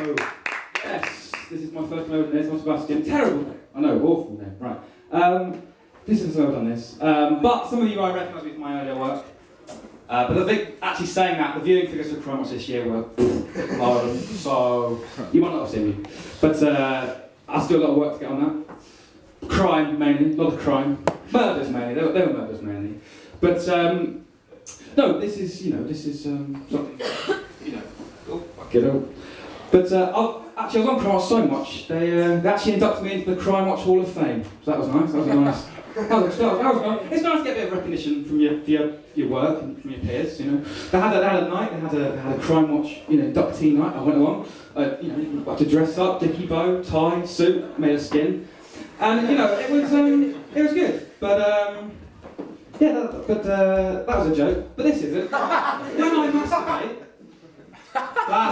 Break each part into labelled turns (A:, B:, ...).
A: Hello. Yes, this is my first load on this. I'm Sebastian. Terrible name. I know, awful name. Right. This is the load on this. But some of you might recognise me from my earlier work. But I think, actually saying that, the viewing figures for Crime Watch this year were low, so you might not have seen me. But I still got a lot of work to get on that. Crime, mainly. A lot of crime. Murders, mainly. They were murders, mainly. But, no, this is something, get out. But actually, I was on Crime Watch so much, they actually inducted me into the Crime Watch Hall of Fame. So that was nice. That was nice. It's nice to get a bit of recognition from your work and from your peers. You know, they had a night. They had a Crime Watch, inductee night. I went along. Got to dress up, dicky bow, tie, suit, made of skin, and it was good. But that was a joke. But this isn't. When I masturbate.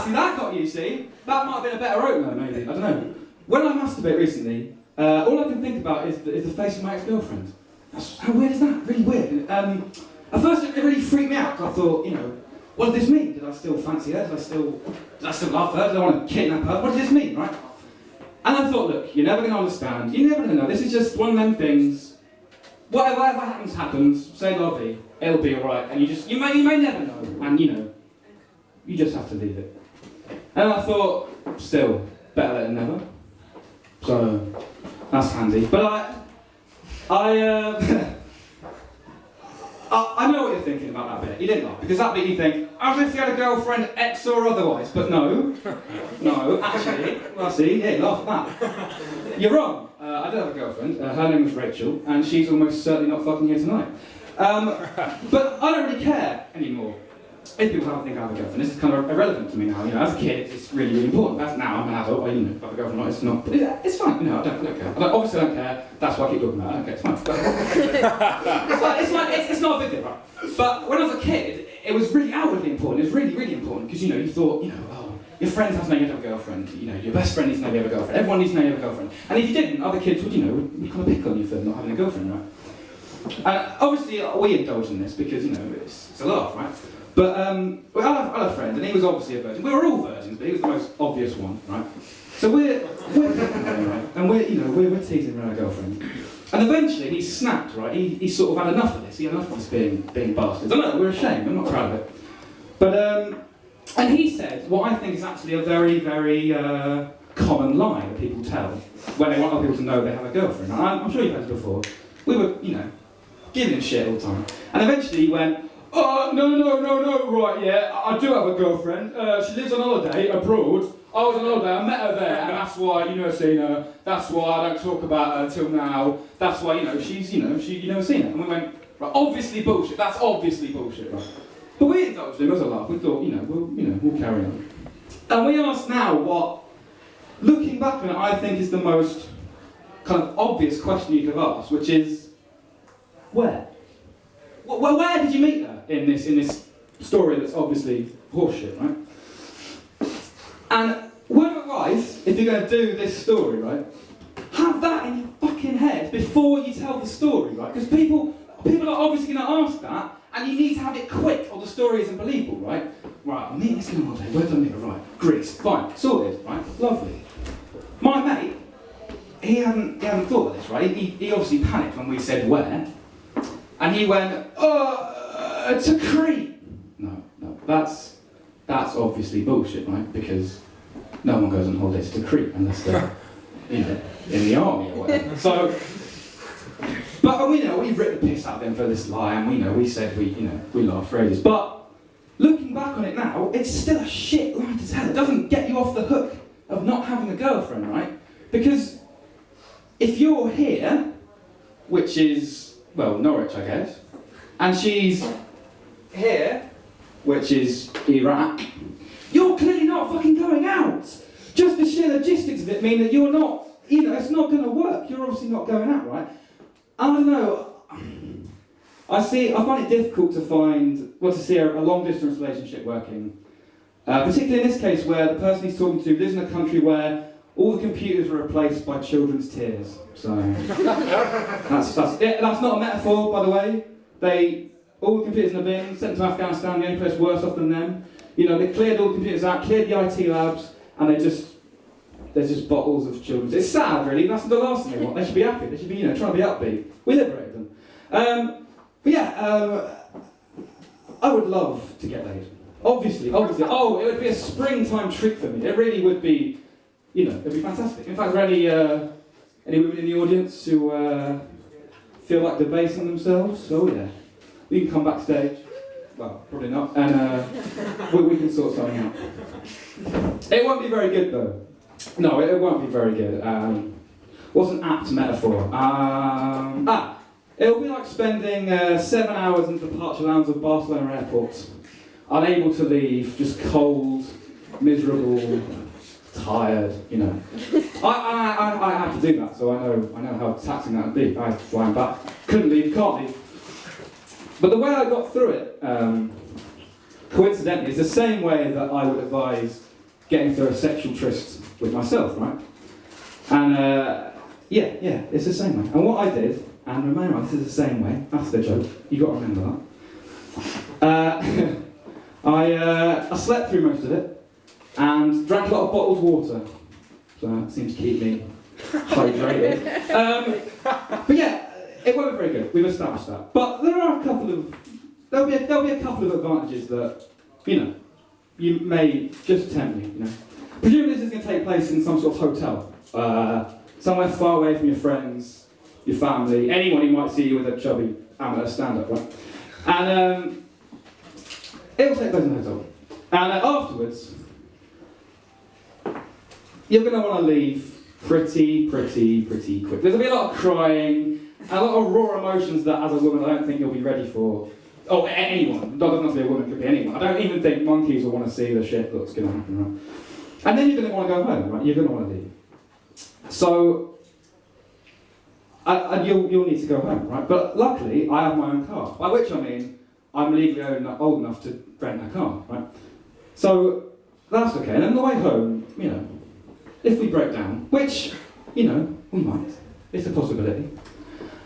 A: See, that got you, see? That might have been a better opener, maybe. I don't know. When I masturbate recently, all I can think about is the face of my ex-girlfriend. How weird is that? Really weird. At first, it really freaked me out, because I thought, what did this mean? Did I still fancy her? Did I still love her? Did I want to kidnap her? What did this mean, right? And I thought, look, you're never going to understand. You're never going to know. This is just one of them things. Whatever happens, say la vie. It'll be alright. And you may never know. And, you just have to leave it. And I thought, still, better late than never. So, that's handy. But I know what you're thinking about that bit. You didn't laugh, because that bit you think, as if you had a girlfriend, ex or otherwise. But no, actually, well, see, yeah, laugh at that. You're wrong. I did have a girlfriend. Her name was Rachel, and she's almost certainly not fucking here tonight. But I don't really care anymore. If people have think I have a girlfriend, this is kind of irrelevant to me now. As a kid, it's really, really important. As now I'm an adult, I have a girlfriend, it's not. But it's fine. I don't care. Obviously, I don't care. That's why I keep talking about it. Okay, it's fine. It's not a big deal, right? But when I was a kid, it was really outwardly important. It was really, really important because you thought, oh, your friends have to know you have a girlfriend. Your best friend needs to know you have a girlfriend. Everyone needs to know you have a girlfriend. And if you didn't, other kids would, would kind of pick on you for not having a girlfriend, right? And obviously, we indulge in this because it's a laugh, right? But I had a friend, and he was obviously a virgin. We were all virgins, but he was the most obvious one, right? So we're right? And we're teasing around our girlfriend. And eventually he snapped, right? He sort of had enough of this. He had enough of us being bastards. I know, we're ashamed. I'm not proud of it. But and he said what I think is actually a very, very common lie that people tell when they want other people to know they have a girlfriend. And I'm sure you've heard this before. We were, giving him shit all the time. And eventually he went, oh, no, right, yeah, I do have a girlfriend. She lives on holiday abroad. I was on holiday, I met her there, and that's why you never seen her. That's why I don't talk about her till now. That's why, she's, you never seen her. And we went, right, obviously bullshit, that's obviously bullshit, right? But we indulged him as a laugh. We thought, we'll carry on. And we asked now what, looking back on it, I think is the most kind of obvious question you could have asked, which is, where? Well, where did you meet her in this story that's obviously horseshit, right? And word of advice, if you're going to do this story, right, have that in your fucking head before you tell the story, right? Because people are obviously going to ask that, and you need to have it quick, or the story isn't believable, right? Right, I'm meeting this girl one day. Where did I meet her? Right, Greece. Fine, sorted, right? Lovely. My mate, he hadn't thought of this, right? He obviously panicked when we said where. And he went, to Crete. No, that's obviously bullshit, right? Because no one goes on holidays to Crete unless they're, in the army or whatever. So, but we ripped the piss out of him for this lie, and we said we laughed for ages. But looking back on it now, it's still a shit lie to tell. It doesn't get you off the hook of not having a girlfriend, right? Because if you're here, which is, well, Norwich, I guess, and she's here, which is Iraq, you're clearly not fucking going out. Just the sheer logistics of it mean that you're not, it's not going to work. You're obviously not going out, right? I don't know. I find it difficult to see a long-distance relationship working, particularly in this case where the person he's talking to lives in a country where all the computers were replaced by children's tears. So that's not a metaphor, by the way. All the computers in the bin, sent to Afghanistan, the only place worse off than them. They cleared all the computers out, cleared the IT labs, and there's just bottles of children. It's sad, really. That's the last thing they want. They should be happy. They should be, trying to be upbeat. We liberate them. But yeah, I would love to get laid. Obviously. Oh, it would be a springtime treat for me. It really would be, it'd be fantastic. In fact, are any women in the audience who feel like debasing themselves? Oh yeah. We can come backstage. Well, probably not. And we can sort something out. It won't be very good though. No, it won't be very good. What's an apt metaphor? It'll be like spending 7 hours in the departure lounge of Barcelona Airport, unable to leave, just cold, miserable, tired. I had to do that, so I know how taxing that would be. I had to fly back, couldn't leave, can't leave. But the way I got through it, coincidentally, is the same way that I would advise getting through a sexual tryst with myself, right? And yeah, it's the same way. And what I did, and remember, this is the same way. That's the joke. You got to remember that. I slept through most of it, and drank a lot of bottled water. So that seems to keep me hydrated. But yeah. It won't be very good. We've established that. But there are there'll be a couple of advantages that, you may just tempt me, Presumably this is going to take place in some sort of hotel. Somewhere far away from your friends, your family, anyone who might see you with a chubby amateur stand-up, right? And it'll take place in a hotel. And afterwards, you're going to want to leave pretty quick. There's going to be a lot of crying, and a lot of raw emotions that, as a woman, I don't think you'll be ready for. Oh, anyone. It doesn't have to be a woman, it could be anyone. I don't even think monkeys will want to see the shit that's going to happen, right? And then you're going to want to go home, right? You're going to want to leave. So, you'll need to go home, right? But luckily, I have my own car. By which I mean, I'm legally old enough to rent a car, right? So, that's okay. And on the way home, if we break down, which, we might. It's a possibility.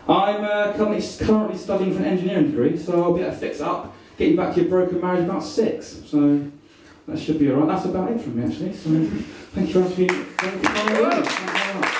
A: I'm currently studying for an engineering degree, so I'll be able to fix it up, get you back to your broken marriage about 6. So that should be alright. That's about it from me, actually. So thank you for asking. Thank you very much.